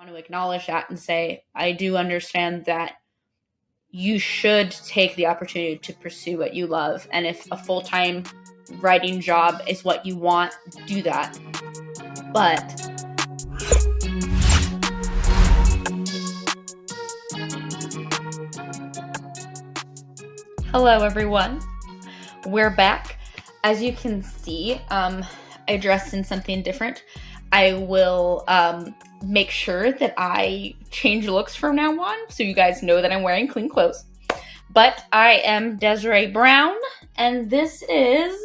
want to acknowledge that and say, I do understand that you should take the opportunity to pursue what you love. And if a full time writing job is what you want, do that. But hello, everyone. We're back. As you can see, I dressed in something different. I will make sure that I change looks from now on so you guys know that I'm wearing clean clothes. But I am Desiree Brown, and this is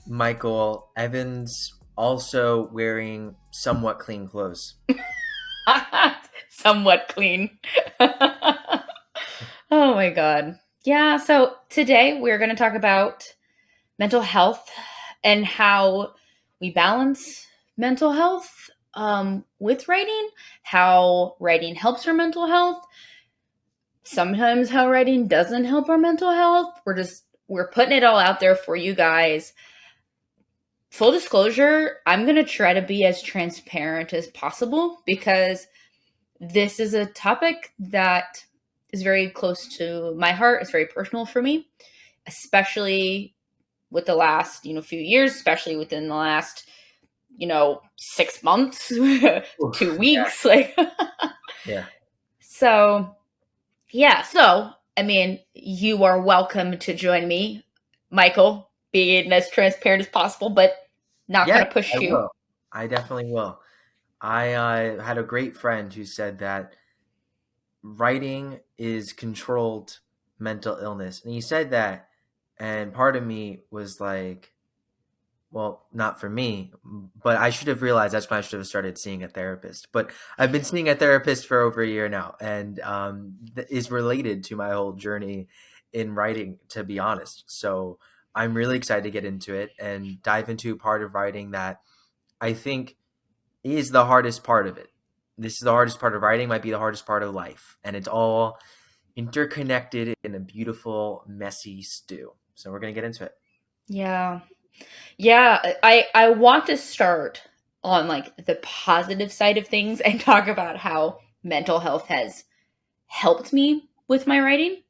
Michael Evans, also wearing somewhat clean clothes. somewhat clean. Oh my God. Yeah, so today we're going to talk about mental health and how we balance mental health with writing, how writing helps our mental health, sometimes how writing doesn't help our mental health. We're putting it all out there for you guys. Full disclosure, I'm going to try to be as transparent as possible because this is a topic that is very close to my heart. It's very personal for me, especially with the last, few years, especially within the last, 6 months, 2 weeks. Yeah. So, yeah. So, you are welcome to join me, Michael, being as transparent as possible, but not going to push I you. will. I definitely will. I had a great friend who said that writing is controlled mental illness. And he said that, and part of me was like, well, not for me, but I should have realized that's when I should have started seeing a therapist. But I've been seeing a therapist for over a year now, and is related to my whole journey in writing, to be honest. So I'm really excited to get into it and dive into a part of writing that I think is the hardest part of it. This is the hardest part of writing, might be the hardest part of life, and it's all interconnected in a beautiful, messy stew. So we're gonna get into it. Yeah. Yeah, I want to start on the positive side of things and talk about how mental health has helped me with my writing.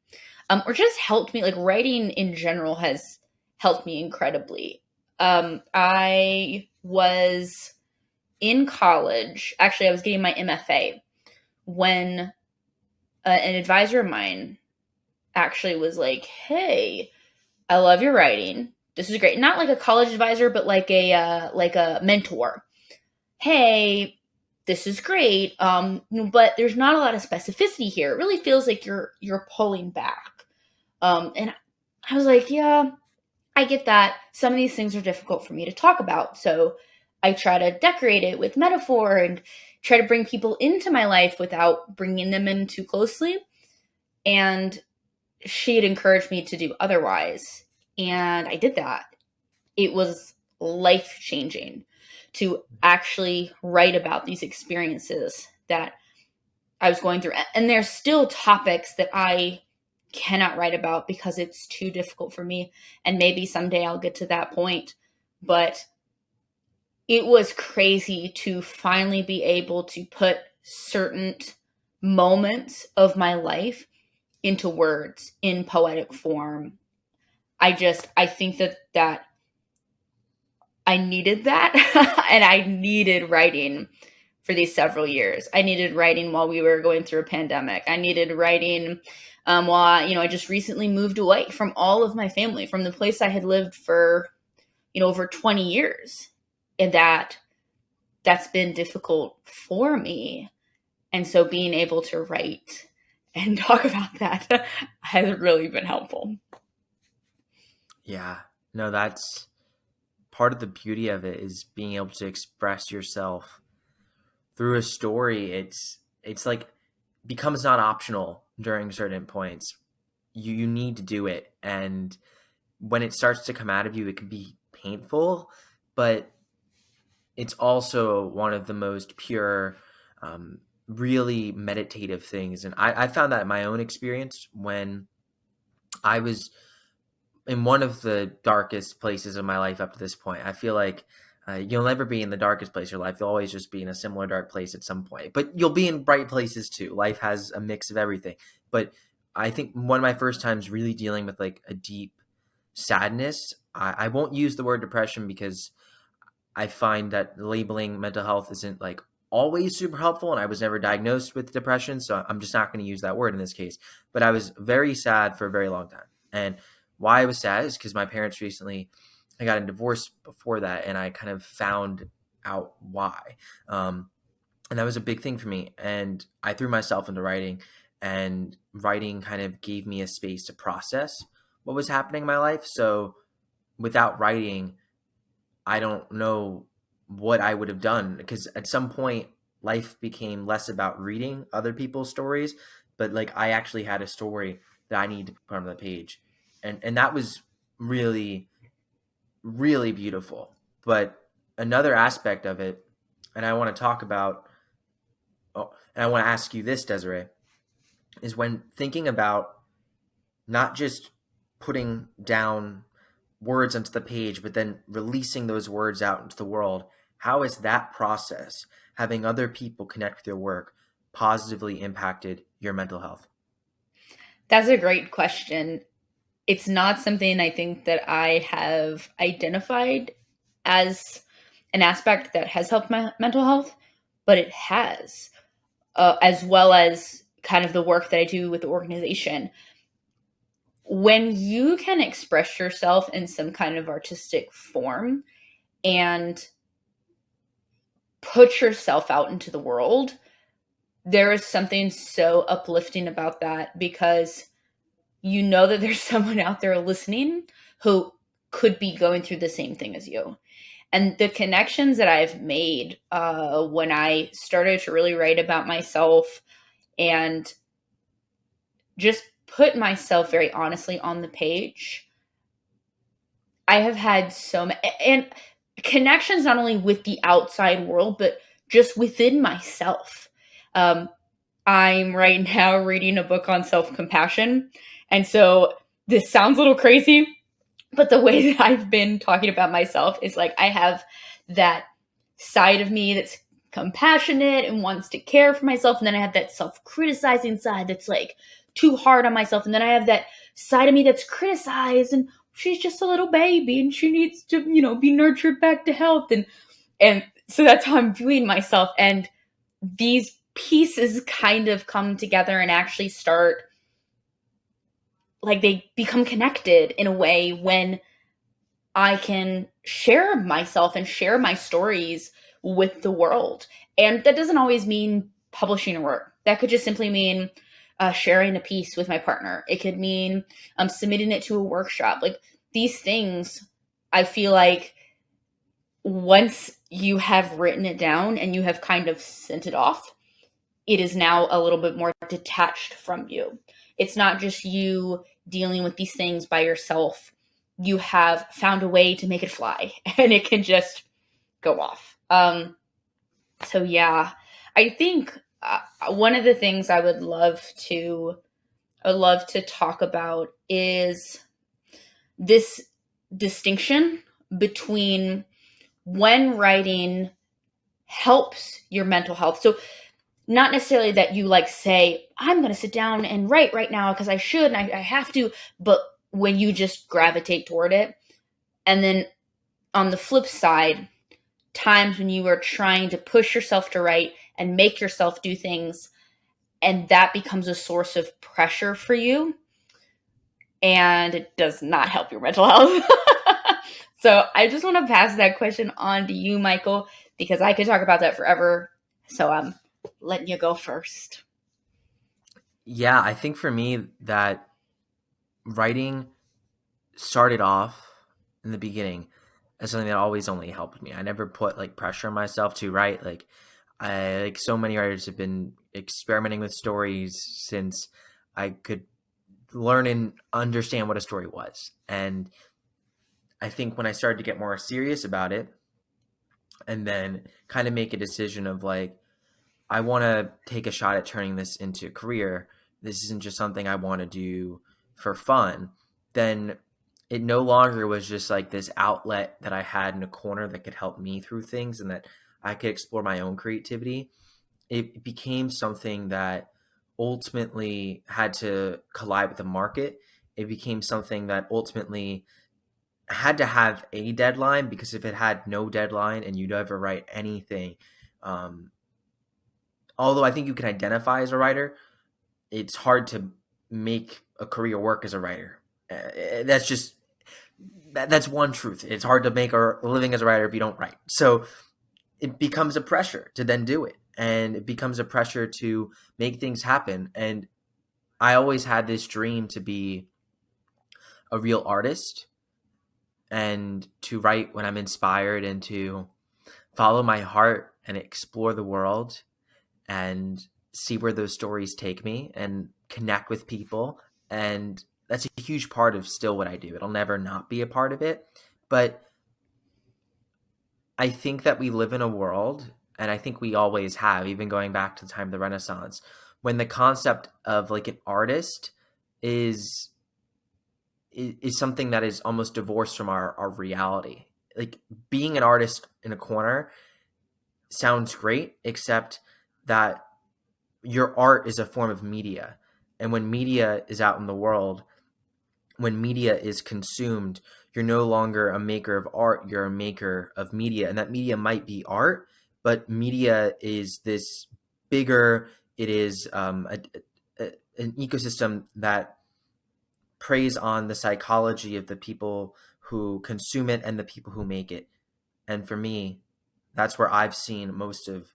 Or just helped me, writing in general has helped me incredibly. I was in college, actually I was getting my MFA when an advisor of mine actually was like, "Hey, I love your writing. This is great." Not like a college advisor, but like a mentor. "Hey, this is great. But there's not a lot of specificity here. It really feels like you're pulling back." And I was like, "Yeah, I get that. Some of these things are difficult for me to talk about. So I try to decorate it with metaphor and try to bring people into my life without bringing them in too closely." And she had encouraged me to do otherwise. And I did that. It was life changing to actually write about these experiences that I was going through. And there's still topics that I cannot write about because it's too difficult for me. And maybe someday I'll get to that point. But it was crazy to finally be able to put certain moments of my life into words in poetic form. I think that I needed that and I needed writing for these several years. I needed writing while we were going through a pandemic. I needed writing while I just recently moved away from all of my family, from the place I had lived for, over 20 years. And that's been difficult for me. And so being able to write and talk about that has really been helpful. Yeah. No, that's part of the beauty of it, is being able to express yourself through a story. It's like becomes not optional during certain points. You need to do it, and when it starts to come out of you, it can be painful, but it's also one of the most pure, really meditative things. And I found that in my own experience when I was in one of the darkest places of my life up to this point. I feel like You'll never be in the darkest place of your life. You'll always just be in a similar dark place at some point. But you'll be in bright places too. Life has a mix of everything. But I think one of my first times really dealing with like a deep sadness, I won't use the word depression because I find that labeling mental health isn't like always super helpful, and I was never diagnosed with depression, so I'm just not going to use that word in this case. But I was very sad for a very long time. And why I was sad is because my parents recently, I got a divorce before that, and I kind of found out why. And that was a big thing for me. And I threw myself into writing, and writing kind of gave me a space to process what was happening in my life. So without writing, I don't know what I would have done, because at some point life became less about reading other people's stories, but like I actually had a story that I need to put on the page. And that was really, really beautiful. But another aspect of it, and I want to talk about, oh, and I want to ask you this, Desiree, is when thinking about not just putting down words onto the page, but then releasing those words out into the world, how has that process, having other people connect with your work, positively impacted your mental health? That's a great question. It's not something I think that I have identified as an aspect that has helped my mental health, but it has, as well as kind of the work that I do with the organization. When you can express yourself in some kind of artistic form and put yourself out into the world, there is something so uplifting about that, because you know that there's someone out there listening who could be going through the same thing as you. And the connections that I've made when I started to really write about myself and just put myself very honestly on the page, I have had so many and connections not only with the outside world, but just within myself. Um, I'm right now reading a book on self compassion. And so this sounds a little crazy, but the way that I've been talking about myself is like I have that side of me that's compassionate and wants to care for myself. And then I have that self criticizing side that's like too hard on myself. And then I have that side of me that's criticized and she's just a little baby and she needs to, be nurtured back to health. And so that's how I'm viewing myself. And these pieces kind of come together and actually start, like, they become connected in a way when I can share myself and share my stories with the world. And that doesn't always mean publishing a work. That could just simply mean sharing a piece with my partner. It could mean submitting it to a workshop. Like, these things, I feel like once you have written it down and you have kind of sent it off, it is now a little bit more detached from you. It's not just you dealing with these things by yourself. You have found a way to make it fly and it can just go off. So yeah, I think one of the things I would love to talk about is this distinction between when writing helps your mental health. So not necessarily that you like say, I'm going to sit down and write right now because I should and I have to, but when you just gravitate toward it. And then on the flip side, times when you are trying to push yourself to write and make yourself do things, and that becomes a source of pressure for you, and it does not help your mental health. So I just want to pass that question on to you, Michael, because I could talk about that forever. So I'm letting you go first. Yeah, I think for me that writing started off in the beginning as something that always only helped me. I never put like pressure on myself to write. Like I like so many writers have been experimenting with stories since I could learn and understand what a story was. And I think when I started to get more serious about it and then kind of make a decision of like, I want to take a shot at turning this into a career. This isn't just something I want to do for fun. Then it no longer was just like this outlet that I had in a corner that could help me through things and that I could explore my own creativity. It became something that ultimately had to collide with the market. It became something that ultimately had to have a deadline, because if it had no deadline and you never write anything, um, although I think you can identify as a writer, it's hard to make a career work as a writer. That's just that's one truth. It's hard to make a living as a writer if you don't write. So it becomes a pressure to then do it, and it becomes a pressure to make things happen. And I always had this dream to be a real artist and to write when I'm inspired and to follow my heart and explore the world and see where those stories take me and connect with people. And that's a huge part of still what I do. It'll never not be a part of it. But I think that we live in a world, and I think we always have, even going back to the time of the Renaissance, when the concept of like an artist is something that is almost divorced from our reality. Like being an artist in a corner sounds great, except that your art is a form of media. And when media is out in the world, when media is consumed, you're no longer a maker of art, you're a maker of media. And that media might be art, but media is this bigger, it is an ecosystem that preys on the psychology of the people who consume it and the people who make it. And for me, that's where I've seen most of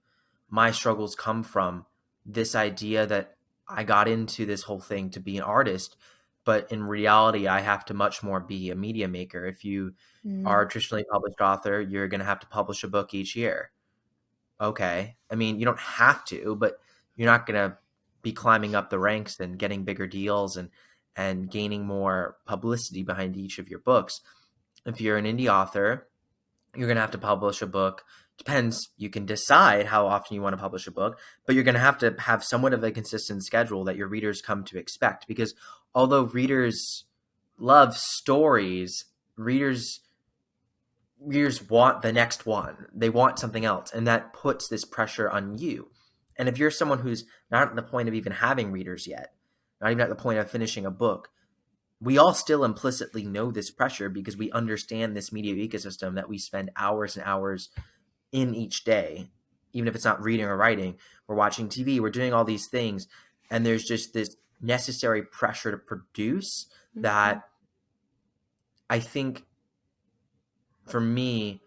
my struggles come from. This idea that I got into this whole thing to be an artist, but in reality, I have to much more be a media maker. If you are a traditionally published author, you're going to have to publish a book each year. Okay. I mean, you don't have to, but you're not going to be climbing up the ranks and getting bigger deals and gaining more publicity behind each of your books. If you're an indie author, you're going to have to publish a book. Depends, you can decide how often you want to publish a book, but you're going to have somewhat of a consistent schedule that your readers come to expect. Because although readers love stories, readers want the next one. They want something else, and that puts this pressure on you. And if you're someone who's not at the point of even having readers yet, not even at the point of finishing a book, we all still implicitly know this pressure because we understand this media ecosystem that we spend hours and hours in each day. Even if it's not reading or writing, we're watching TV, we're doing all these things, and there's just this necessary pressure to produce that I think, for me,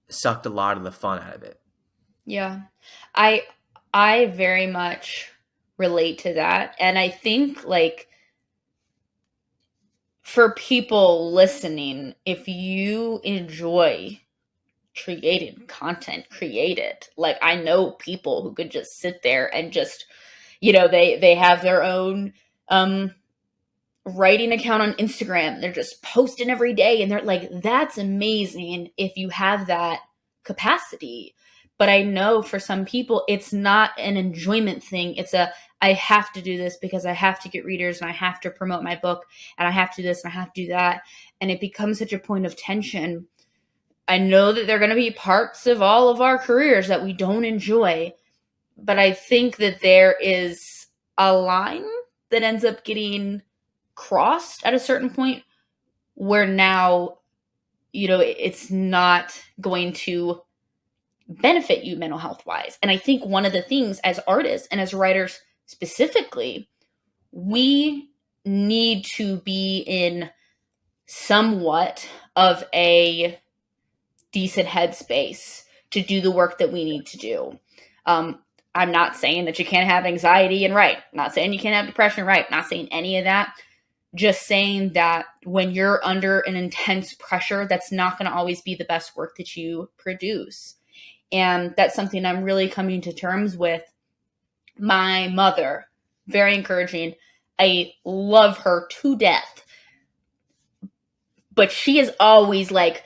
sucked a lot of the fun out of it. Yeah. I very much relate to that. And I think like for people listening, if you enjoy creating content, create it. Like I know people who could just sit there and just, they have their own writing account on Instagram. They're just posting every day and they're like, that's amazing if you have that capacity. But I know for some people, it's not an enjoyment thing. It's I have to do this because I have to get readers and I have to promote my book and I have to do this and I have to do that. And it becomes such a point of tension. I know that there are going to be parts of all of our careers that we don't enjoy, but I think that there is a line that ends up getting crossed at a certain point where now, it's not going to benefit you mental health wise. And I think one of the things as artists and as writers specifically, we need to be in somewhat of a decent headspace to do the work that we need to do. I'm not saying that you can't have anxiety and write. Not saying you can't have depression and write. Not saying any of that. Just saying that when you're under an intense pressure, that's not going to always be the best work that you produce. And that's something I'm really coming to terms with. My mother, very encouraging. I love her to death. But she is always like,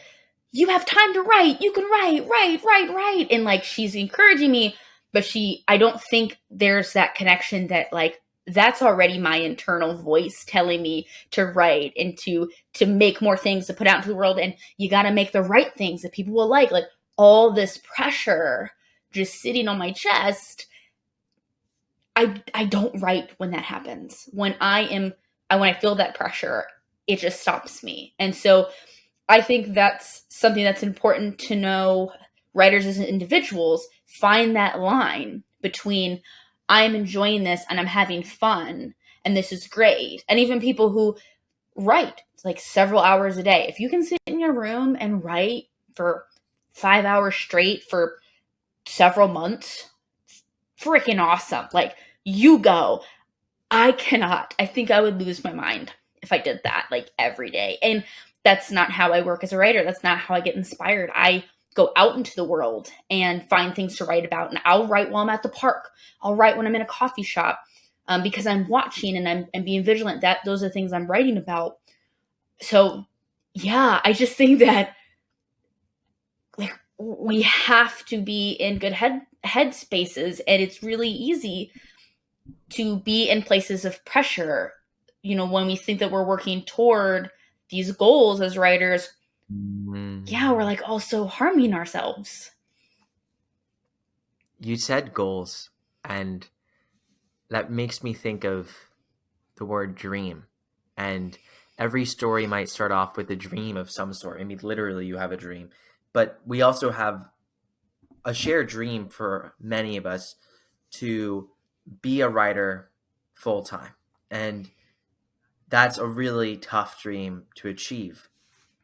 you have time to write. You can write. And like, she's encouraging me, but I don't think there's that connection that like that's already my internal voice telling me to write and to make more things to put out into the world. And you got to make the right things that people will like all this pressure just sitting on my chest. I don't write when that happens. When I feel that pressure, it just stops me. And so I think that's something that's important to know. Writers as individuals find that line between I'm enjoying this and I'm having fun and this is great. And even people who write like several hours a day, if you can sit in your room and write for 5 hours straight for several months, freaking awesome. Like, you go. I cannot. I think I would lose my mind if I did that like every day. And that's not how I work as a writer. That's not how I get inspired. I go out into the world and find things to write about. And I'll write while I'm at the park. I'll write when I'm in a coffee shop, because I'm watching and I'm being vigilant. That those are things I'm writing about. So yeah, I just think that like we have to be in good head spaces, and it's really easy to be in places of pressure. You know, when we think that we're working toward these goals as writers, yeah, we're like also harming ourselves. You said goals, and that makes me think of the word dream. And every story might start off with a dream of some sort. I mean, literally, you have a dream. But we also have a shared dream for many of us to be a writer full time. And that's a really tough dream to achieve.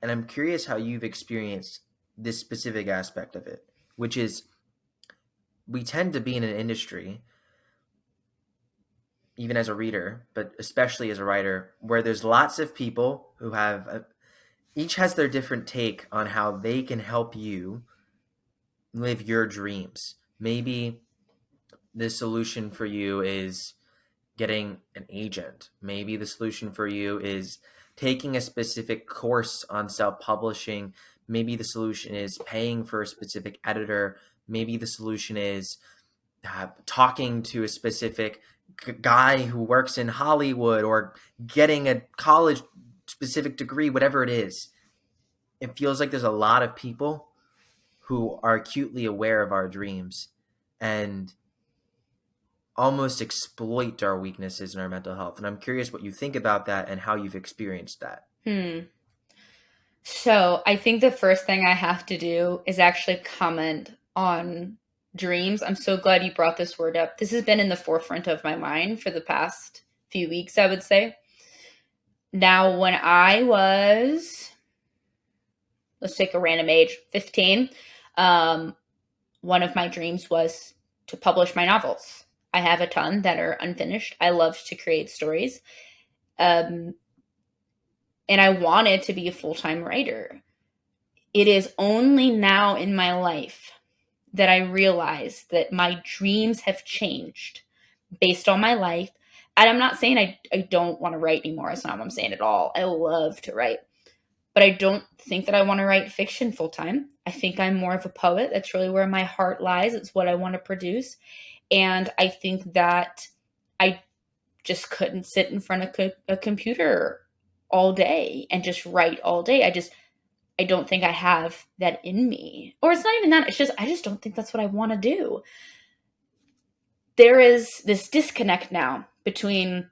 And I'm curious how you've experienced this specific aspect of it, which is we tend to be in an industry, even as a reader, but especially as a writer, where there's lots of people who each has their different take on how they can help you live your dreams. Maybe the solution for you is getting an agent. Maybe the solution for you is taking a specific course on self-publishing. Maybe the solution is paying for a specific editor. Maybe the solution is talking to a specific guy who works in Hollywood, or getting a college specific degree, whatever it is. It feels like there's a lot of people who are acutely aware of our dreams and almost exploit our weaknesses and our mental health. And I'm curious what you think about that and how you've experienced that. So I think the first thing I have to do is actually comment on dreams. I'm so glad you brought this word up. This has been in the forefront of my mind for the past few weeks, I would say. Now, when I was, let's take a random age, 15, one of my dreams was to publish my novels. I have a ton that are unfinished. I love to create stories. And I wanted to be a full-time writer. It is only now in my life that I realize that my dreams have changed based on my life. And I'm not saying I don't want to write anymore. That's not what I'm saying at all. I love to write. But I don't think that I want to write fiction full time. I think I'm more of a poet. That's really where my heart lies. It's what I want to produce. And I think that I just couldn't sit in front of a computer all day and just write all day. I don't think I have that in me. Or it's not even that. It's just, I just don't think that's what I want to do. There is this disconnect now between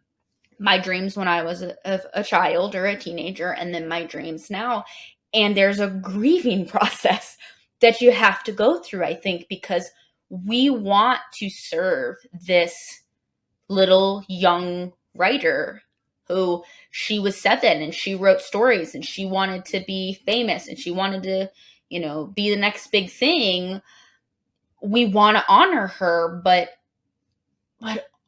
my dreams when I was a child or a teenager and then my dreams now. And there's a grieving process that you have to go through, I think, because we want to serve this little young writer who, she was 7 and she wrote stories and she wanted to be famous and she wanted to, be the next big thing. We want to honor her, but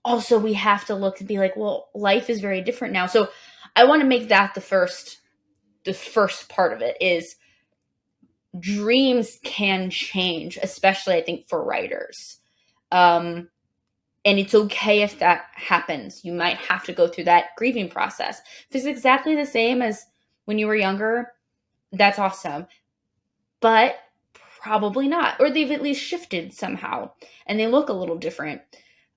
also we have to look and be like, well, life is very different now. So I want to make that the first part of it is dreams can change, especially I think for writers. And it's okay if that happens. You might have to go through that grieving process. If it's exactly the same as when you were younger, that's awesome. But probably not. Or they've at least shifted somehow and they look a little different.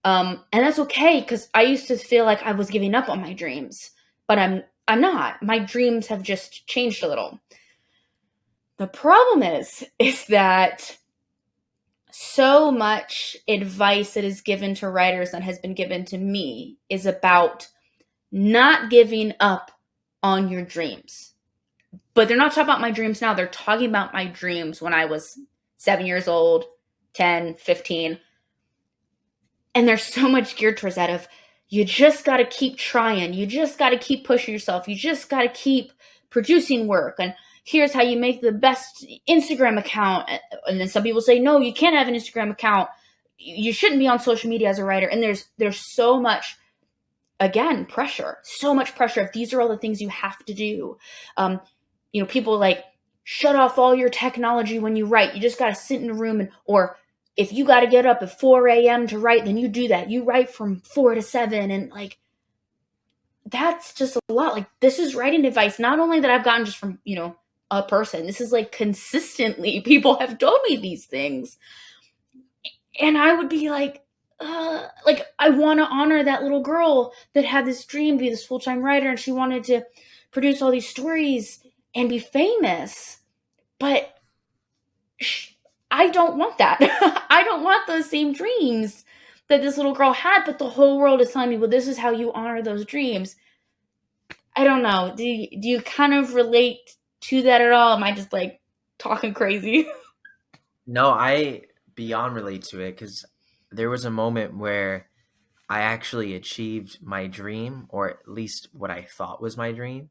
And that's okay, because I used to feel like I was giving up on my dreams, but I'm not. My dreams have just changed a little. The problem is that so much advice that is given to writers that has been given to me is about not giving up on your dreams. But they're not talking about my dreams now. They're talking about my dreams when I was 7 years old, 10, 15. And there's so much geared towards that of, you just got to keep trying. You just got to keep pushing yourself. You just got to keep producing work. And here's how you make the best Instagram account. And then some people say, no, you can't have an Instagram account. You shouldn't be on social media as a writer. And there's so much, again, pressure, so much pressure. If these are all the things you have to do, people like, shut off all your technology when you write. You just got to sit in a room, or if you got to get up at 4 a.m. to write, then you do that. You write from 4 to 7. And like, that's just a lot. Like, this is writing advice, not only that I've gotten just from, a person. This is like consistently people have told me these things. And I would be like, I want to honor that little girl that had this dream, be this full-time writer, and she wanted to produce all these stories and be famous. But I don't want that. I don't want those same dreams that this little girl had, but the whole world is telling me, well, this is how you honor those dreams. I don't know. Do you kind of relate to that at all? Am I just like talking crazy? No, I beyond relate to it because there was a moment where I actually achieved my dream, or at least what I thought was my dream,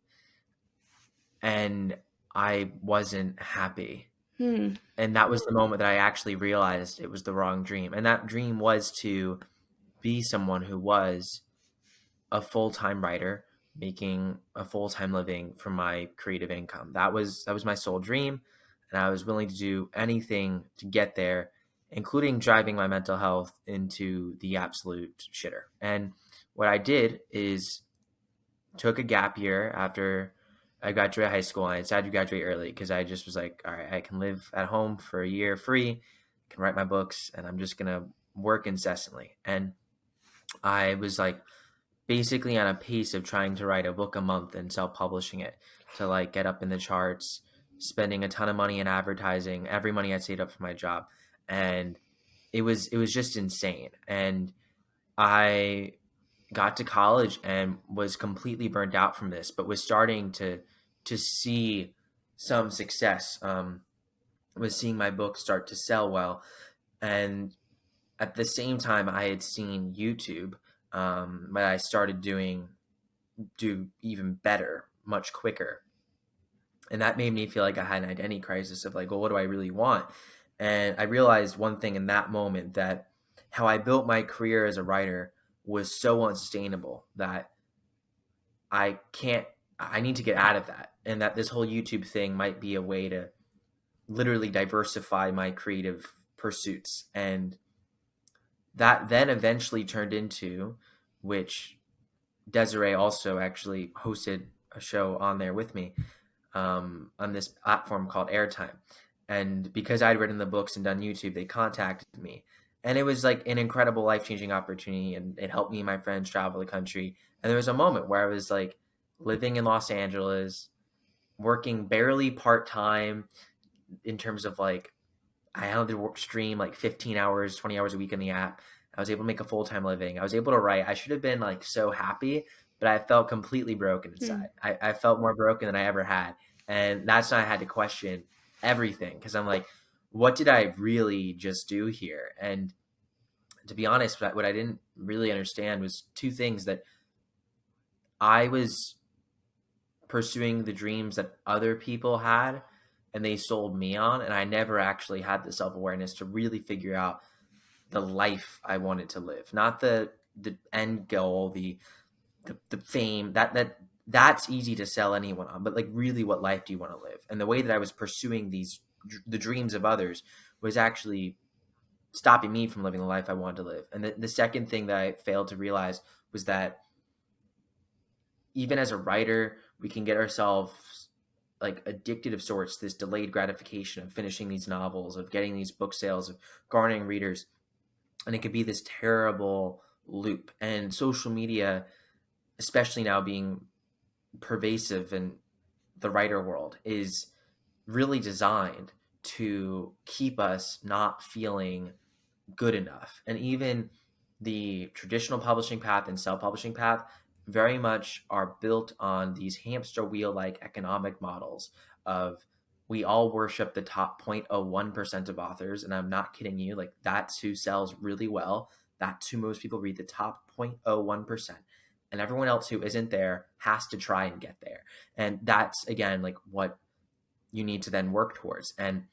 and I wasn't happy. Hmm. And that was the moment that I actually realized it was the wrong dream. And that dream was to be someone who was a full-time writer, making a full-time living from my creative income. That was my sole dream, and I was willing to do anything to get there, including driving my mental health into the absolute shitter. And what I did is took a gap year after I graduated high school, and I decided to graduate early because I just was like, all right, I can live at home for a year free, can write my books, and I'm just gonna work incessantly. And I was like basically on a pace of trying to write a book a month and self-publishing it to like get up in the charts, spending a ton of money in advertising, every money I'd saved up for my job. And it was just insane. And I got to college and was completely burnt out from this, but was starting to see some success. Was seeing my book start to sell well, and at the same time, I had seen YouTube, but I started do even better, much quicker, and that made me feel like I had an identity crisis of like, well, what do I really want? And I realized one thing in that moment, that how I built my career as a writer was so unsustainable that I need to get out of that. And that this whole YouTube thing might be a way to literally diversify my creative pursuits. And that then eventually turned into, which Desiree also actually hosted a show on there with me, on this platform called Airtime. And because I'd written the books and done YouTube, they contacted me. And it was like an incredible life changing opportunity. And it helped me and my friends travel the country. And there was a moment where I was like living in Los Angeles, working barely part time in terms of like, I had to stream like 15 hours, 20 hours a week in the app. I was able to make a full time living. I was able to write. I should have been like so happy, but I felt completely broken Hmm. inside. I felt more broken than I ever had. And that's when I had to question everything, because I'm like, what did I really just do here? And to be honest, what I didn't really understand was two things: that I was pursuing the dreams that other people had and they sold me on. And I never actually had the self awareness to really figure out the life I wanted to live, not the end goal, the fame that's easy to sell anyone on, but like really, what life do you want to live? And the way that I was pursuing the dreams of others was actually stopping me from living the life I wanted to live. And the second thing that I failed to realize was that even as a writer, we can get ourselves like addicted of sorts, this delayed gratification of finishing these novels, of getting these book sales, of garnering readers. And it could be this terrible loop. And social media, especially now being pervasive in the writer world, is really designed to keep us not feeling good enough. And even the traditional publishing path and self-publishing path very much are built on these hamster wheel like economic models of, we all worship the top 0.01% of authors, and I'm not kidding you, like that's who sells really well, that's who most people read, the top 0.01%, and everyone else who isn't there has to try and get there. And that's again like what you need to then work towards. And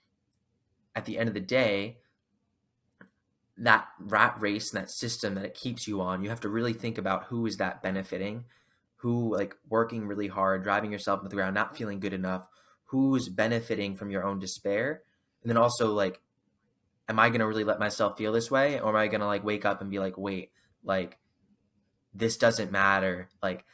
at the end of the day, that rat race and that system that it keeps you on, you have to really think about who is that benefiting, who, like working really hard, driving yourself into the ground, not feeling good enough, who's benefiting from your own despair. And then also like, am I going to really let myself feel this way? Or am I going to like wake up and be like, wait, like this doesn't matter. Like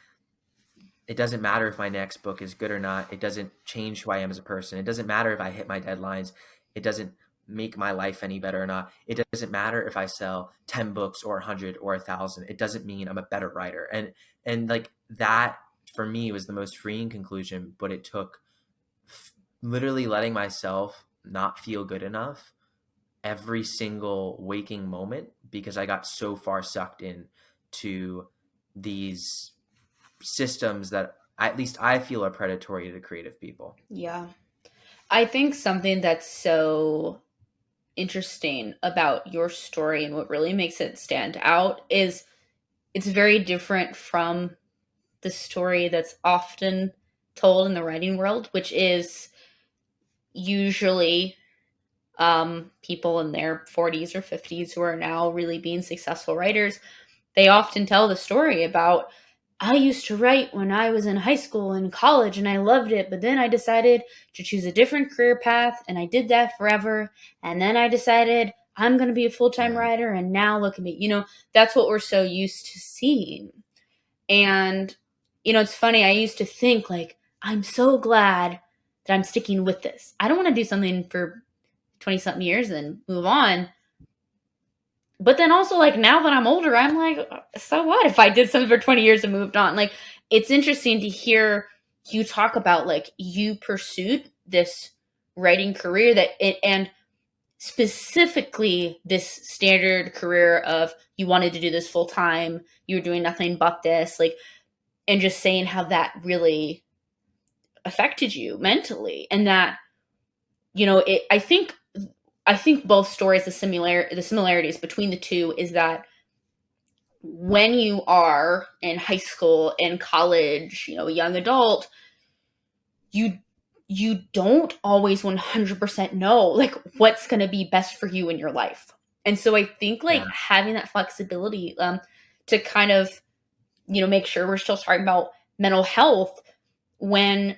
it doesn't matter if my next book is good or not. It doesn't change who I am as a person. It doesn't matter if I hit my deadlines. It doesn't make my life any better or not. It doesn't matter if I sell 10 books or 100 or 1,000. It doesn't mean I'm a better writer. And like that for me was the most freeing conclusion, but it took literally letting myself not feel good enough every single waking moment, because I got so far sucked in to these systems that at least I feel are predatory to creative people. Yeah. I think something that's so interesting about your story and what really makes it stand out is it's very different from the story that's often told in the writing world, which is usually people in their 40s or 50s who are now really being successful writers. They often tell the story about, I used to write when I was in high school and college and I loved it, but then I decided to choose a different career path and I did that forever. And then I decided I'm going to be a full-time Yeah. writer and now look at me. That's what we're so used to seeing. And, it's funny. I used to think like, I'm so glad that I'm sticking with this. I don't want to do something for 20 something years and move on. But then also, like, now that I'm older, I'm like, so what if I did something for 20 years and moved on? Like, it's interesting to hear you talk about, like, you pursued this writing career and specifically this standard career of you wanted to do this full time, you were doing nothing but this, like, and just saying how that really affected you mentally. And that, I think both stories, the similarities between the two is that when you are in high school and college, a young adult, you don't always 100% know like what's going to be best for you in your life. And so I think like Yeah. having that flexibility to kind of, make sure we're still talking about mental health when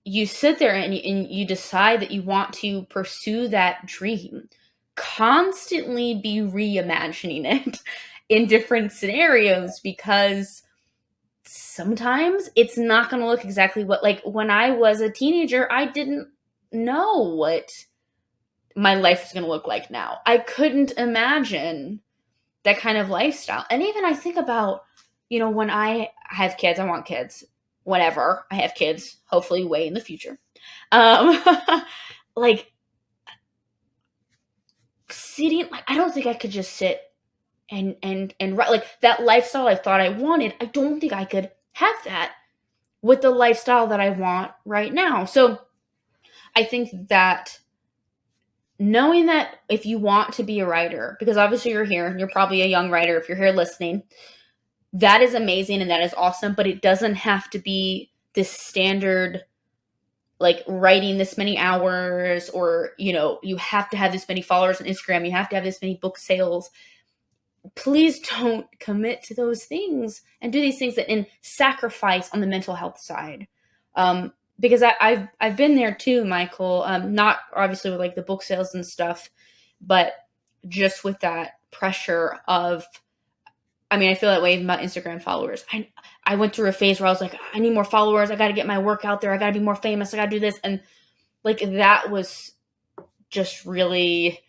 you sit there and you decide that you want to pursue that dream, constantly be reimagining it in different scenarios, because sometimes it's not going to look exactly what, like when I was a teenager, I didn't know what my life was going to look like now. I couldn't imagine that kind of lifestyle. And even I think about, when I have kids, I want kids whenever I have kids, hopefully way in the future. Um, like sitting, like, I don't think I could just sit and write like that lifestyle I thought I wanted. I don't think I could have that with the lifestyle that I want right now. So I think that knowing that if you want to be a writer, because obviously you're here and you're probably a young writer if you're here listening, that is amazing and that is awesome, but it doesn't have to be this standard like writing this many hours, or you have to have this many followers on Instagram, you have to have this many book sales. Please don't commit to those things and do these things that and sacrifice on the mental health side. Because I've been there too, Michael. Not obviously with like the book sales and stuff, but just with that pressure of, I mean, I feel that way about Instagram followers. I went through a phase where I was like, I need more followers. I got to get my work out there. I got to be more famous. I got to do this. And like, that was just really,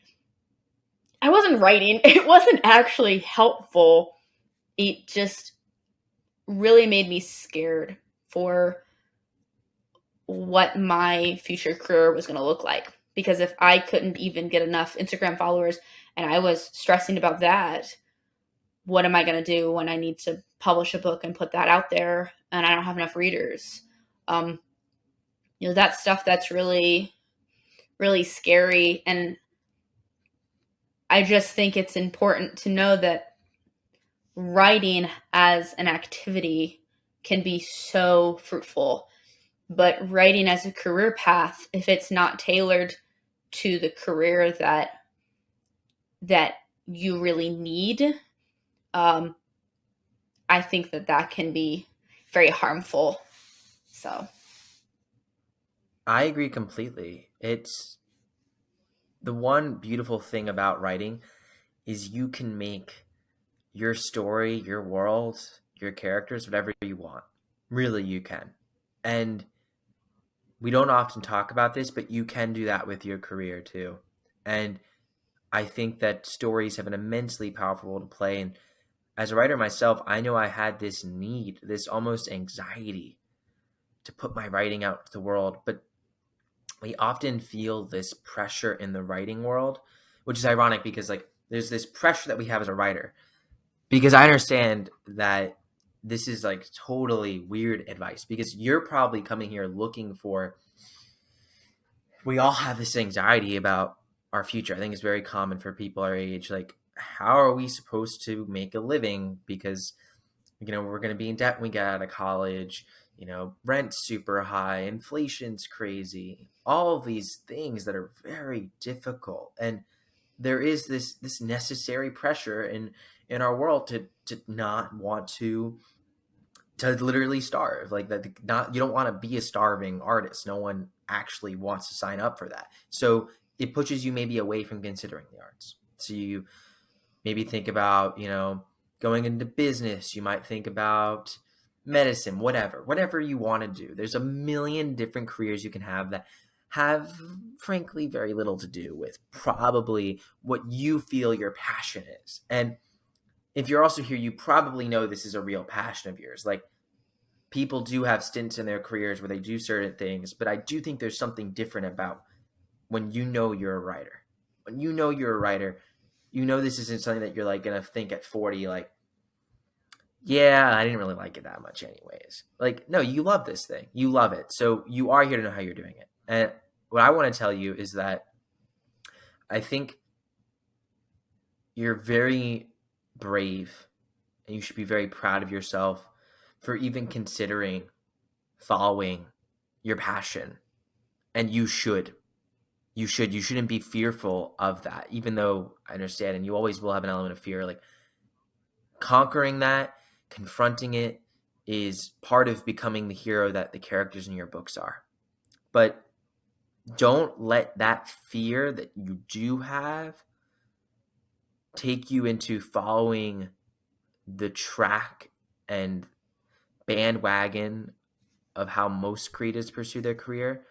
I wasn't writing. It wasn't actually helpful. It just really made me scared for what my future career was going to look like. Because if I couldn't even get enough Instagram followers and I was stressing about that, what am I going to do when I need to publish a book and put that out there and I don't have enough readers? Um, that stuff that's really, really scary. And I just think it's important to know that writing as an activity can be so fruitful. But writing as a career path, if it's not tailored to the career that you really need, um, I think that can be very harmful. So, I agree completely. It's the one beautiful thing about writing is you can make your story, your world, your characters, whatever you want. Really, you can. And we don't often talk about this, but you can do that with your career too. And I think that stories have an immensely powerful role to play. And as a writer myself, I know I had this need, this almost anxiety to put my writing out to the world. But we often feel this pressure in the writing world, which is ironic because like there's this pressure that we have as a writer. Because I understand that this is like totally weird advice because you're probably coming here looking for, we all have this anxiety about our future. I think it's very common for people our age. Like, how are we supposed to make a living? Because, we're going to be in debt when we get out of college. Rent's super high, inflation's crazy, all of these things that are very difficult. And there is this necessary pressure in our world to not want to literally starve, like that. Not, you don't want to be a starving artist. No one actually wants to sign up for that, so it pushes you maybe away from considering the arts. So you maybe think about going into business. You might think about medicine, whatever you want to do. There's a million different careers you can have that have frankly very little to do with probably what you feel your passion is. And if you're also here, you probably know this is a real passion of yours. Like, people do have stints in their careers where they do certain things, but I do think there's something different about when you're a writer. When you're a writer, this isn't something that you're like gonna think at 40, like, yeah, I didn't really like it that much anyways. Like, no, you love this thing. You love it. So you are here to know how you're doing it. And what I want to tell you is that I think you're very brave and you should be very proud of yourself for even considering following your passion. And you shouldn't be fearful of that, even though I understand, and you always will have an element of fear. Like, conquering that, confronting it, is part of becoming the hero that the characters in your books are. But don't let that fear that you do have take you into following the track and bandwagon of how most creatives pursue their career.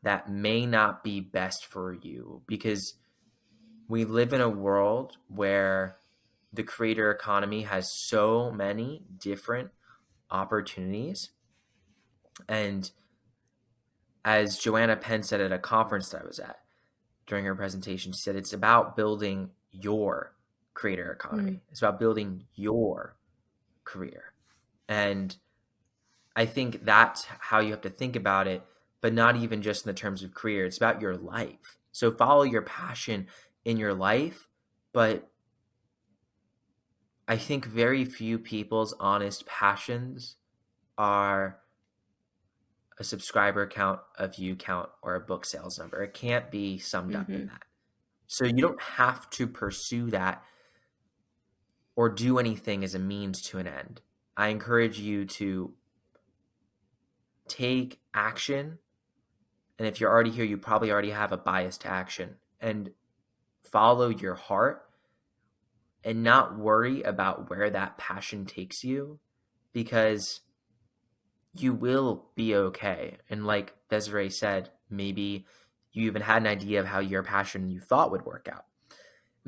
That may not be best for you, because we live in a world where the creator economy has so many different opportunities. And as Joanna Penn said at a conference that I was at during her presentation, she said it's about building your creator economy. It's about building your career. And I think that's how you have to think about it, but not even just in the terms of career. It's about your life. So follow your passion in your life, but I think very few people's honest passions are a subscriber count, a view count, or a book sales number. It can't be summed up in that. So you don't have to pursue that or do anything as a means to an end. I encourage you to take action. And if you're already here, you probably already have a bias to action, and follow your heart and not worry about where that passion takes you, because you will be okay. And like Desiree said, maybe you even had an idea of how your passion you thought would work out.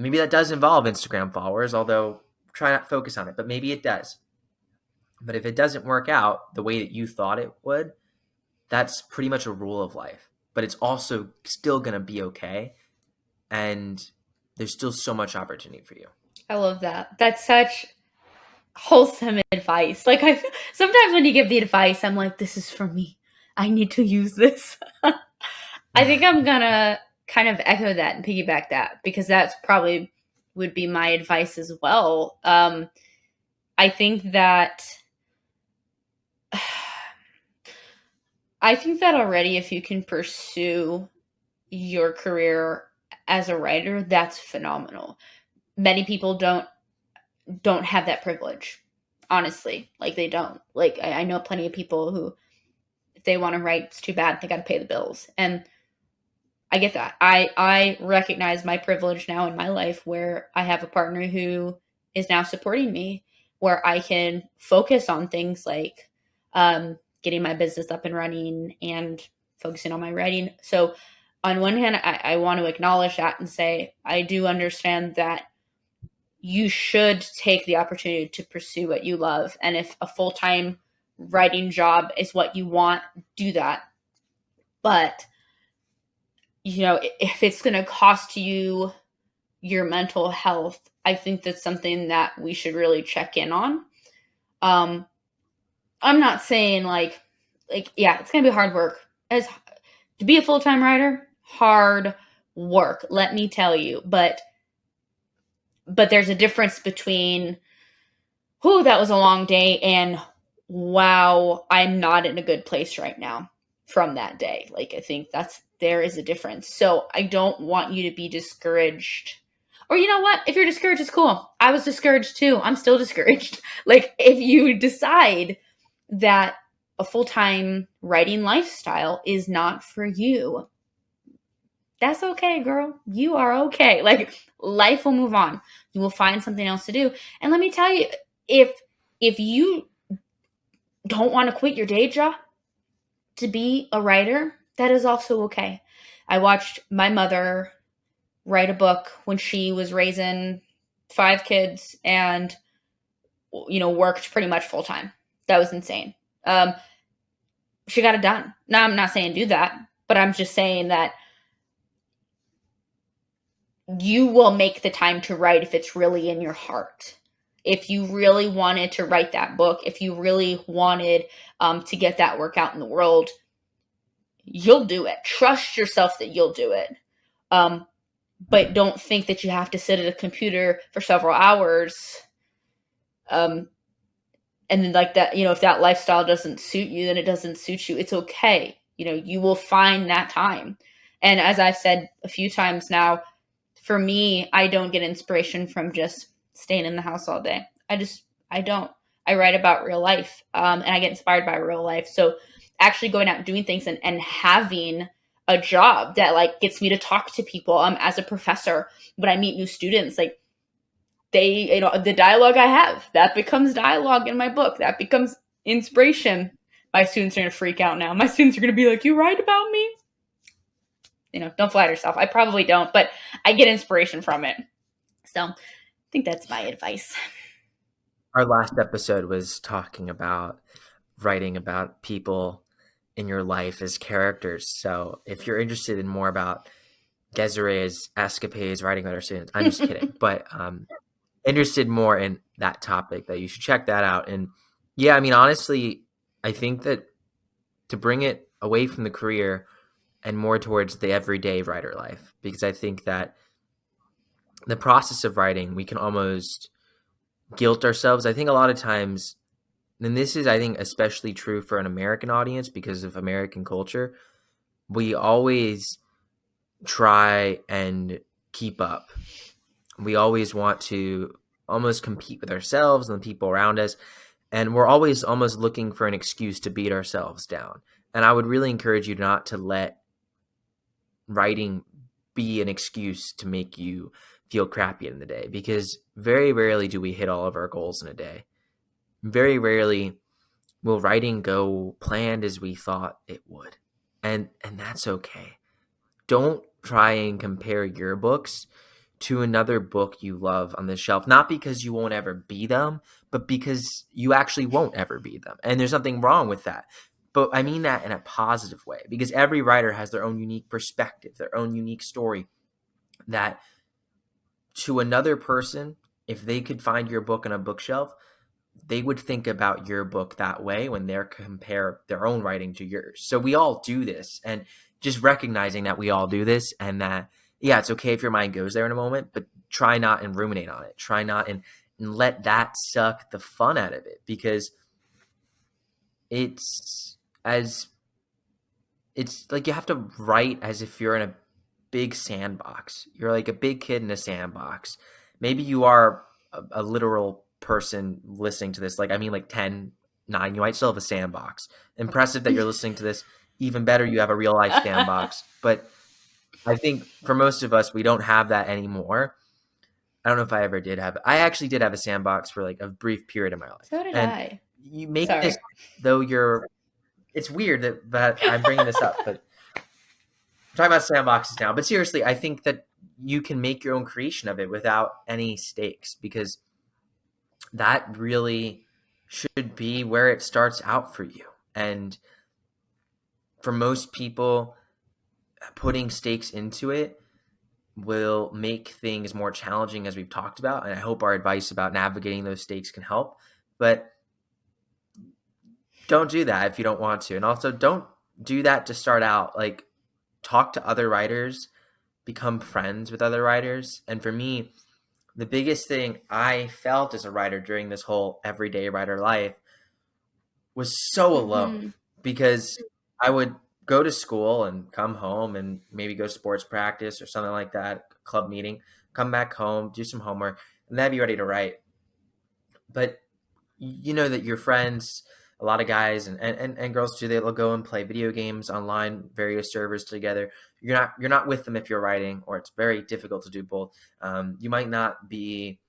maybe that does involve Instagram followers, although try not to focus on it, but maybe it does. But if it doesn't work out the way that you thought it would, that's pretty much a rule of life. But it's also still going to be okay. And there's still so much opportunity for you. I love that. That's such wholesome advice. Like, I sometimes when you give the advice, I'm like, this is for me. I need to use this. I think I'm gonna kind of echo that and piggyback that, because that's probably would be my advice as well. I think that already, if you can pursue your career as a writer, that's phenomenal. Many people don't have that privilege, honestly. Like, they don't. Like, I know plenty of people who, if they want to write, it's too bad, they got to pay the bills. And I get that. I recognize my privilege now in my life, where I have a partner who is now supporting me, where I can focus on things like getting my business up and running and focusing on my writing. So on one hand, I want to acknowledge that and say, I do understand that you should take the opportunity to pursue what you love. And if a full-time writing job is what you want, do that. But, you know, if it's going to cost you your mental health, I think that's something that we should really check in on. I'm not saying like, yeah, it's going to be hard work. As to be a full-time writer, hard work, let me tell you. But there's a difference between, "Whew, that was a long day," and, "Wow, I'm not in a good place right now," from that day. Like, I think there is a difference. So I don't want you to be discouraged. Or, you know what? If you're discouraged, it's cool. I was discouraged too. I'm still discouraged. Like, if you decide that a full-time writing lifestyle is not for you, that's okay, girl. You are okay. Like, life will move on. You will find something else to do. And let me tell you, if you don't want to quit your day job to be a writer, that is also okay. I watched my mother write a book when she was raising 5 kids and, you know, worked pretty much full time. That was insane. She got it done. Now, I'm not saying do that, but I'm just saying that you will make the time to write if it's really in your heart. If you really wanted to write that book, if you really wanted to get that work out in the world, you'll do it. Trust yourself that you'll do it. But don't think that you have to sit at a computer for several hours. And then, like that, you know, if that lifestyle doesn't suit you, then it doesn't suit you. It's okay. You know, you will find that time. And as I've said a few times now, for me, I don't get inspiration from just staying in the house all day. I don't. I write about real life, and I get inspired by real life. So actually going out and doing things and having a job that like gets me to talk to people, as a professor, when I meet new students, like, they, you know, the dialogue I have, that becomes dialogue in my book. That becomes inspiration. My students are going to freak out now. My students are going to be like, "You write about me?" You know, don't flatter yourself. I probably don't, but I get inspiration from it. So I think that's my advice. Our last episode was talking about writing about people in your life as characters. So if you're interested in more about Desiree's escapades writing about her students, I'm just kidding. But interested more in that topic, that you should check that out. And yeah, I mean, honestly, I think that to bring it away from the career and more towards the everyday writer life, because I think that the process of writing, we can almost guilt ourselves. I think a lot of times, and this is, I think, especially true for an American audience because of American culture, we always try and keep up. We always want to almost compete with ourselves and the people around us. And we're always almost looking for an excuse to beat ourselves down. And I would really encourage you not to let writing be an excuse to make you feel crappy in the day, because very rarely do we hit all of our goals in a day. Very rarely will writing go planned as we thought it would. And that's okay. Don't try and compare your books to another book you love on the shelf, not because you won't ever be them, but because you actually won't ever be them. And there's nothing wrong with that. But I mean that in a positive way, because every writer has their own unique perspective, their own unique story, that to another person, if they could find your book on a bookshelf, they would think about your book that way when they're compare their own writing to yours. So we all do this, and just recognizing that we all do this, and that, yeah, it's okay if your mind goes there in a moment, but try not and ruminate on it. Try not and let that suck the fun out of it, because it's like you have to write as if you're in a big sandbox. You're like a big kid in a sandbox. Maybe you are a literal person listening to this. Like, I mean, like 10, 9, you might still have a sandbox. Impressive that you're listening to this. Even better, you have a real life sandbox. But I think for most of us, we don't have that anymore. I don't know if I ever did have it. I actually did have a sandbox for like a brief period in my life. So did And I. you make Sorry. this, though it's weird that I'm bringing this up, but I'm talking about sandboxes now. But seriously, I think that you can make your own creation of it without any stakes, because that really should be where it starts out for you. And for most people, putting stakes into it will make things more challenging, as we've talked about. And I hope our advice about navigating those stakes can help. But don't do that if you don't want to. And also, don't do that to start out. Like, talk to other writers, become friends with other writers. And for me, the biggest thing I felt as a writer during this whole everyday writer life was so alone, because I would go to school and come home and maybe go to sports practice or something like that, club meeting, come back home, do some homework, and then be ready to write. But you know that your friends, a lot of guys and girls too, they'll go and play video games online, various servers together. You're not with them if you're writing, or it's very difficult to do both. You might not be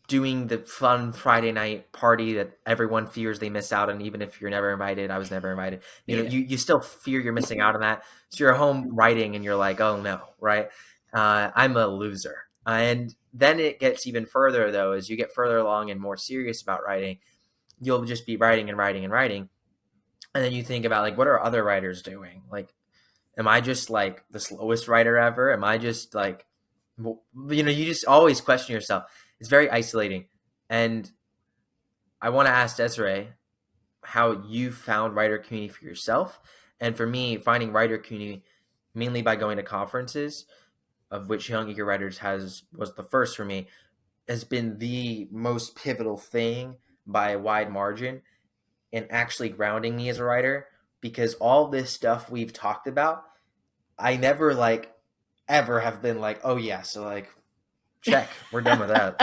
doing the fun Friday night party that everyone fears they miss out on, even if you're never invited. I was never invited. You know, you still fear you're missing out on that. So you're home writing and you're like, oh no, right? I'm a loser. And then it gets even further, though, as you get further along and more serious about writing, you'll just be writing and writing and writing. And then you think about, like, what are other writers doing? Like, am I just like the slowest writer ever? Am I just like, you know, you just always question yourself. It's very isolating. And I want to ask Desiree how you found writer community for yourself. And for me, finding writer community mainly by going to conferences, of which Young Eager Writers was the first for me, has been the most pivotal thing by a wide margin in actually grounding me as a writer. Because all this stuff we've talked about, I never like ever have been like, oh yeah, so like, check, we're done with that.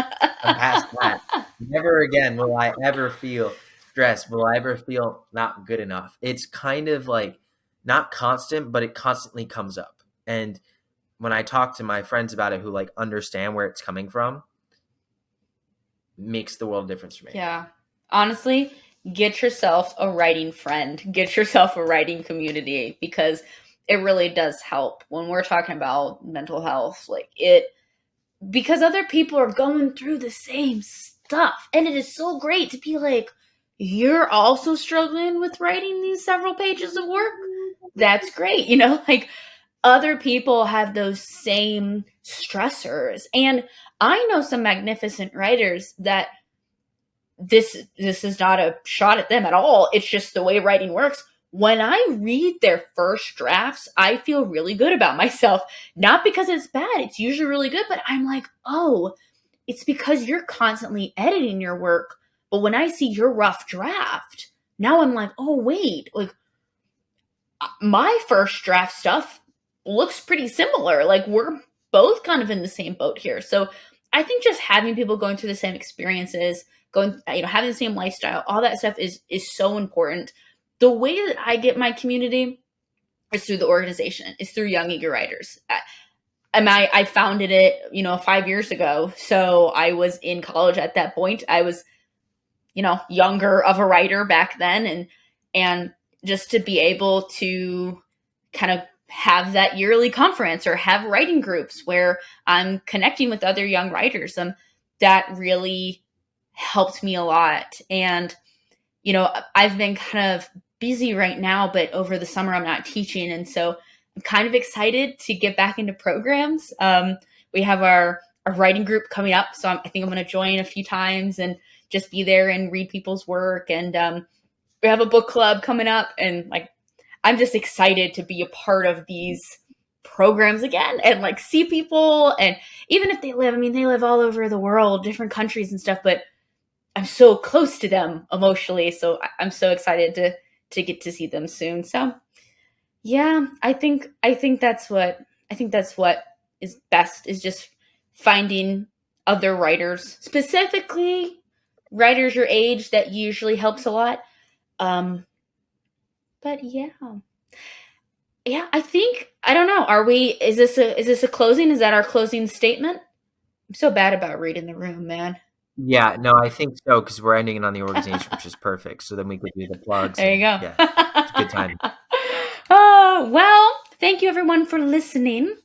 I'm past that. Never again will I ever feel stressed. Will I ever feel not good enough? It's kind of like not constant, but it constantly comes up. And when I talk to my friends about it, who like understand where it's coming from, makes the world a difference for me. Yeah. Honestly, get yourself a writing friend. Get yourself a writing community, because it really does help when we're talking about mental health. Like, because other people are going through the same stuff. And it is so great to be like, you're also struggling with writing these several pages of work. That's great. You know, like, other people have those same stressors. And I know some magnificent writers that this is not a shot at them at all. It's just the way writing works. When I read their first drafts, I feel really good about myself. Not because it's bad. It's usually really good, but I'm like, oh, it's because you're constantly editing your work. But when I see your rough draft, now I'm like, oh, wait, like, my first draft stuff looks pretty similar. Like, we're both kind of in the same boat here. So I think just having people going through the same experiences, having the same lifestyle, all that stuff is so important. The way that I get my community is through the organization. It's through Young Eager Writers. I founded it, 5 years ago. So I was in college at that point. I was, younger of a writer back then. And just to be able to kind of have that yearly conference or have writing groups where I'm connecting with other young writers. That really helped me a lot. And, I've been kind of busy right now, but over the summer I'm not teaching. And so I'm kind of excited to get back into programs. We have our writing group coming up. So I think I'm going to join a few times and just be there and read people's work. And we have a book club coming up, and I'm just excited to be a part of these programs again and see people. And even if they live all over the world, different countries and stuff, but I'm so close to them emotionally. So I'm so excited to get to see them soon. So yeah, I think that's what is best, is just finding other writers, specifically writers your age. That usually helps a lot. But yeah, I don't know. Is this a closing? Is that our closing statement? I'm so bad about reading the room, man. Yeah, no, I think so, because we're ending it on the organization, which is perfect. So then we could do the plugs. There you go. Yeah, it's a good time. Well, thank you everyone for listening.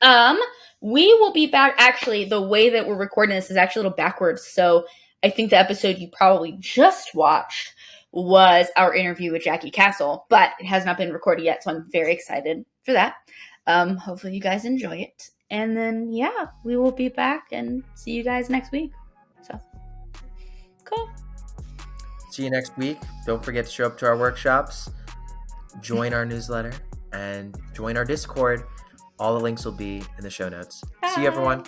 We will be back. Actually, the way that we're recording this is actually a little backwards. So I think the episode you probably just watched was our interview with Jackie Castle, but it has not been recorded yet. So I'm very excited for that. Hopefully you guys enjoy it. And then, yeah, we will be back and see you guys next week. So, cool. See you next week. Don't forget to show up to our workshops, join our newsletter, and join our Discord. All the links will be in the show notes. Bye. See you, everyone.